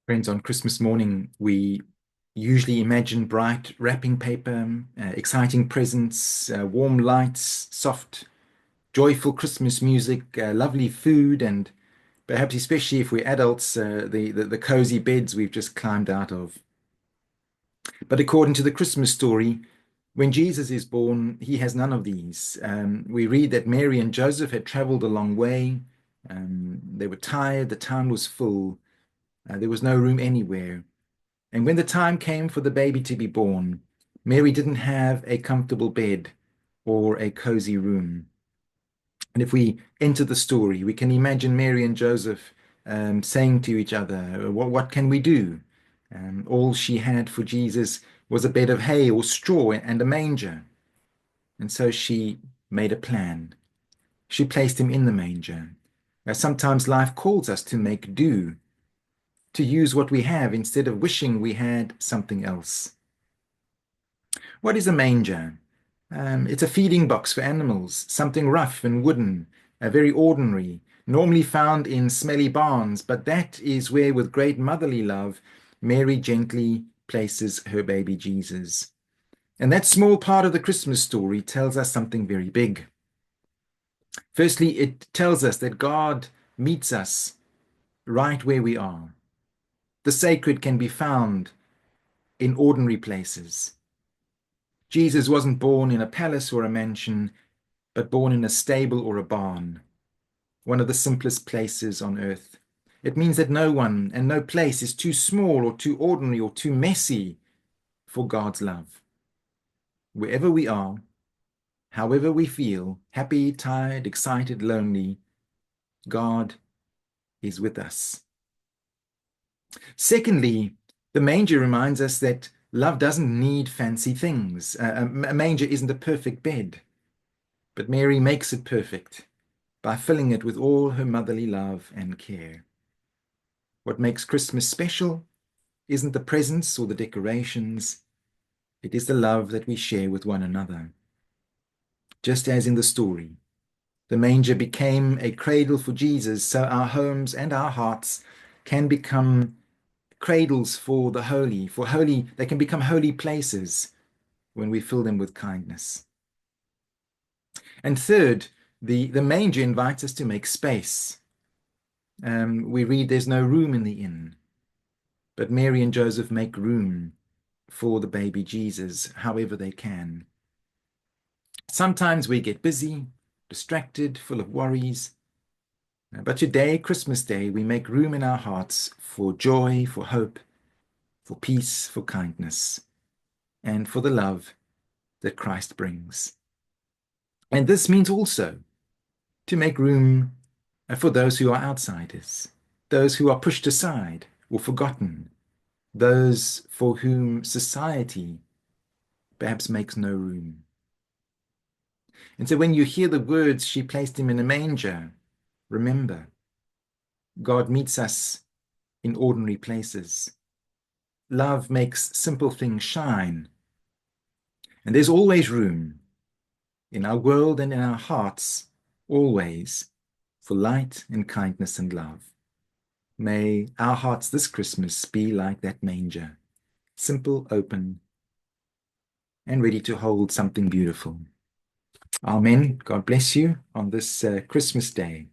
Friends, on Christmas morning, we usually imagine bright wrapping paper, exciting presents, warm lights, soft, joyful Christmas music, lovely food, and perhaps, especially if we're adults, the cozy beds we've just climbed out of. But according to the Christmas story, when Jesus is born, he has none of these. We read that Mary and Joseph had traveled a long way. They were tired, the town was full, there was no room anywhere. And when the time came for the baby to be born, Mary didn't have a comfortable bed or a cozy room. And if we enter the story, we can imagine Mary and Joseph saying to each other, what can we do? All she had for Jesus was a bed of hay or straw and a manger. And so she made a plan. She placed him in the manger. Sometimes life calls us to make do, to use what we have instead of wishing we had something else. What is a manger? It's a feeding box for animals, something rough and wooden, very ordinary, normally found in smelly barns, but that is where, with great motherly love, Mary gently places her baby Jesus. And that small part of the Christmas story tells us something very big. Firstly, it tells us that God meets us right where we are. The sacred can be found in ordinary places. Jesus wasn't born in a palace or a mansion, but born in a stable or a barn, one of the simplest places on earth. It means that no one and no place is too small or too ordinary or too messy for God's love. Wherever we are, however we feel, happy, tired, excited, lonely, God is with us. Secondly, the manger reminds us that love doesn't need fancy things. A manger isn't a perfect bed, but Mary makes it perfect by filling it with all her motherly love and care. What makes Christmas special isn't the presents or the decorations, it is the love that we share with one another. Just as in the story, the manger became a cradle for Jesus, so our homes and our hearts can become cradles for the holy, they can become holy places when we fill them with kindness. And third, the manger invites us to make space. We read there's no room in the inn, but Mary and Joseph make room for the baby Jesus however they can. Sometimes we get busy, distracted, full of worries, but today, Christmas Day, we make room in our hearts for joy, for hope, for peace, for kindness, and for the love that Christ brings. And this means also to make room for those who are outsiders, those who are pushed aside or forgotten, those for whom society perhaps makes no room. And so when you hear the words, she placed him in a manger, remember, God meets us in ordinary places. Love makes simple things shine. And there's always room in our world and in our hearts, always, for light and kindness and love. May our hearts this Christmas be like that manger, simple, open, and ready to hold something beautiful. Amen. God bless you on this Christmas day.